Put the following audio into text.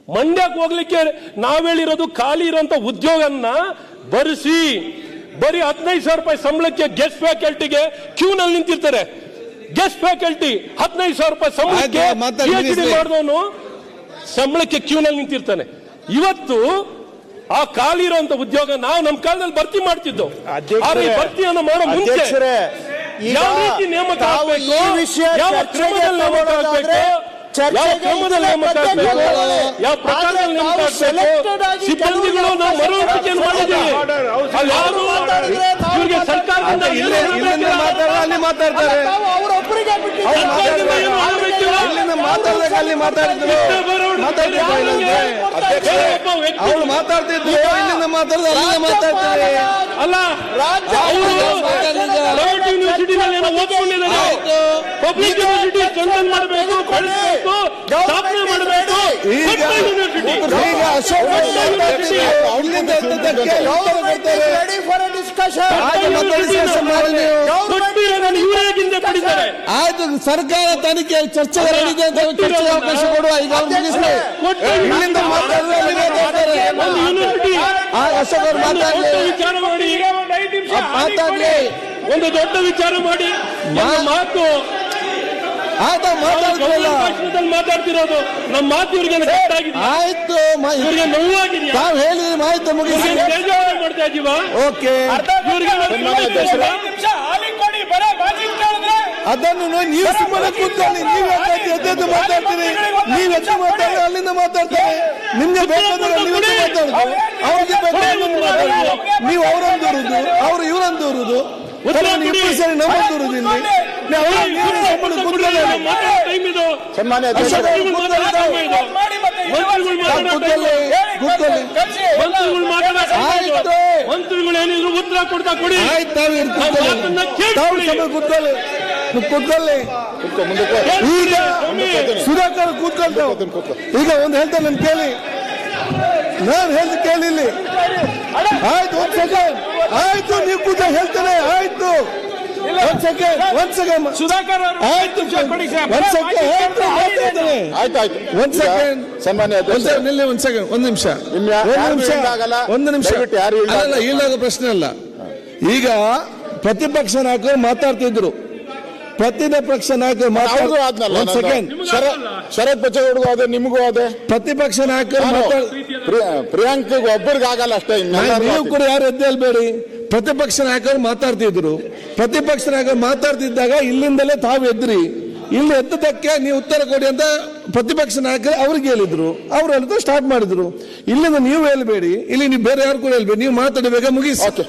ಮಂಡ್ಯಕ್ಕೆ ಹೋಗ್ಲಿಕ್ಕೆ ನಾವ್ ಹೇಳಿರೋದು ಖಾಲಿ ಇರೋಂತ ಉದ್ಯೋಗನ್ನ ಬರಿಸಿ ಬರೀ 15,000 ರೂಪಾಯಿ ಸಂಬಳಕ್ಕೆ ಗೆಸ್ಟ್ ಫ್ಯಾಕಲ್ಟಿಗೆ ಕ್ಯೂನಲ್ಲಿ ನಿಂತಿರ್ತಾರೆ. ಗೆಸ್ಟ್ ಫ್ಯಾಕಲ್ಟಿ 15,000 ರೂಪಾಯಿ ಸಂಬಳಕ್ಕೆ PhD ಮಾಡಿದವನು ಸಂಬಳಕ್ಕೆ ಕ್ಯೂನಲ್ಲಿ ನಿಂತಿರ್ತಾನೆ. ಇವತ್ತು ಆ ಖಾಲಿ ಇರುವಂತ ಉದ್ಯೋಗ ನಾವು ನಮ್ಮ ಕಾಲದಲ್ಲಿ ಭರ್ತಿ ಮಾಡ್ತಿದ್ದೋ. ಭರ್ತಿಯನ್ನು ಮಾಡೋ ಮುಂಚೆ ಯಾವ ರೀತಿ ನೇಮಕ ಆಗಬೇಕು, ಯಾವ ಕ್ರಮದಲ್ಲಿ ನೇಮಕ ಆಗಬೇಕು, ಯಾವ ಕ್ರಮದಲ್ಲಿ ನೇಮಕ ಆಗಬೇಕು, ಯಾವ ಪ್ರಕಾರದಲ್ಲಿ ನೇಮಕ ಆಗಬೇಕು, ಸಿಬ್ಬಂದಿಗಳು ನಾವು ಮರುಹೊಂದಿಕೆಯನ್ನು ಮಾಡಿದ್ದೀವಿ. ಯಾರು ಇವರಿಗೆ ಸರ್ಕಾರದಿಂದ ಅಲ್ಲಿ ಮಾತಾಡ್ತಾರೆ, ಅವ್ರು ಮಾತಾಡ್ತಿದ್ರು, ಇಲ್ಲಿಂದ ಮಾತಾಡ್ತಾರೆ. ಅಲ್ಲ, ಪ್ರೈವೇಟ್ ಯೂನಿವರ್ಸಿಟಿನಲ್ಲಿ ಓದ್ಕೊಂಡಿದ್ದಾರೆ, ಪಬ್ಲಿಕ್ ಯೂನಿವರ್ಸಿಟಿ ಸ್ಟ್ರೆಂಥನ್ ಮಾಡಬೇಕು, ಬೆಳೆಸಬೇಕು, ಸ್ಥಾಪನೆ ಮಾಡಬೇಕು. ಈಗ ಅಶೋಕ್ ಆಯ್ತು, ಸರ್ಕಾರ ತನಿಖೆ ಚರ್ಚೆ ನಡೆದಿದೆ ಅಂತ ಚರ್ಚೆಗೆ ಅವಕಾಶ ಕೊಡುವ. ಈಗ ಇಲ್ಲಿಂದ ಅಶೋಕ್ ಅವರು ಮಾತಾಡ್ಲಿ, ಒಂದು ದೊಡ್ಡ ವಿಚಾರ ಮಾಡಿ ಮಾತು ಮಾತಾಡ್ತಿರೋದು ನಮ್ಮ ಮಾತು ಇವ್ರಿಗೆ ಆಯ್ತು, ಇವ್ರಿಗೆ ನೋವಾಗಿದೆಯಾ? ತಾವು ಹೇಳಿ ಮಾಹಿತಿ ಮುಗಿಸಿ ಮಾಡ್ತಾ ಇದೀವಾ? ಓಕೆ, ಅದನ್ನು ನೀವು ಸುಮ್ಮನೆ ಕೂತ್ಕೊಳ್ಳಿ. ನೀವು ಎದ್ದು ಮಾತಾಡ್ತೀರಿ, ನೀವು ಹೆಚ್ಚು ಮಾತಾಡಿ ಅಲ್ಲಿಂದ ಮಾತಾಡ್ತಾರೆ. ನಿಮ್ಗೆ ಬೇಕಾದ್ರೆ ನೀವು ಮಾತಾಡುದು, ಅವ್ರಿಗೆ ಬೇಕಾದ್ರೆ ಮಾತಾಡುದು. ನೀವು ಅವರೊಂದು ಇರುದು, ಅವ್ರು ಇವರೊಂದು ಇರುದು, ಇಬ್ಬರು ಸರಿ ನಮ್ಮೊಂದು ಇರುದು. ಇಲ್ಲಿ ಮಂತ್ರಿಗಳು ಏನಿದ್ರು ಉತ್ತರ ಕೊಡ್ತಾ ಕೊಡಿ. ಕೂತ್ಕೊಳ್ಳಿ. ಈಗ ಸುಧಾಕರ್ ಕೂತ್ಕೊಳ್ತಾವ. ಈಗ ಒಂದು ಹೇಳ್ತಾರೆ, ನಾನು ಕೇಳಿ, ನಾನು ಹೇಳ್ದು ಕೇಳಿ. ಇಲ್ಲಿ ಆಯ್ತು, ಒಂದ್ ಸೆಕೆಂಡ್. ಆಯ್ತು, ನೀವು ಕೂತ ಹೇಳ್ತೇನೆ. ಆಯ್ತು, ಒಂದ್ ಸೆಕೆಂಡ್ ಸುಧಾಕರ್. ಆಯ್ತು, ಒಂದ್ ಸೆಕೆಂಡ್. ಒಂದ್ ಸೆಕೆಂಡ್, ಒಂದ್ ನಿಮಿಷ. ಅಲ್ಲ, ಇಲ್ಲದ ಪ್ರಶ್ನೆ ಅಲ್ಲ. ಈಗ ಪ್ರತಿಪಕ್ಷ ನಾಯಕರು ಮಾತಾಡ್ತಿದ್ರು, ಪ್ರತಿಪಕ್ಷ ನಾಯಕರು ಶರತ್ ಬಚ್ಚೇಗೌಡಗೂ ಅದೇ, ನಿಮಗೂ ಅದೇ. ಪ್ರತಿಪಕ್ಷ ನಾಯಕರು ಪ್ರಿಯಾಂಕ್ ಒಬ್ಬರಿಗಾಗಲ್ಲ ಅಷ್ಟೇ. ನೀವು ಕೂಡ ಯಾರು ಎದ್ದೇಳ್ಬೇಡಿ. ಪ್ರತಿಪಕ್ಷ ನಾಯಕರು ಮಾತಾಡ್ತಿದ್ರು. ಪ್ರತಿಪಕ್ಷ ನಾಯಕರು ಮಾತಾಡ್ತಿದ್ದಾಗ ಇಲ್ಲಿಂದಲೇ ತಾವು ಎದ್ರಿ. ಇಲ್ಲಿ ಎದ್ದದಕ್ಕೆ ನೀವು ಉತ್ತರ ಕೊಡಿ ಅಂತ ಪ್ರತಿಪಕ್ಷ ನಾಯಕರು ಅವ್ರಿಗೆ ಹೇಳಿದ್ರು. ಅವ್ರು ಹೇಳಿದ್ರು, ಸ್ಟಾರ್ಟ್ ಮಾಡಿದ್ರು. ಇಲ್ಲಿಂದ ನೀವು ಹೇಳ್ಬೇಡಿ, ಇಲ್ಲಿ ನೀವು ಬೇರೆ ಯಾರು ಕೂಡ ಹೇಳ್ಬೇಡಿ. ನೀವು ಮಾತಾಡಬೇಕಾ, ಮುಗಿಸಿ. ಆಯ್ತು.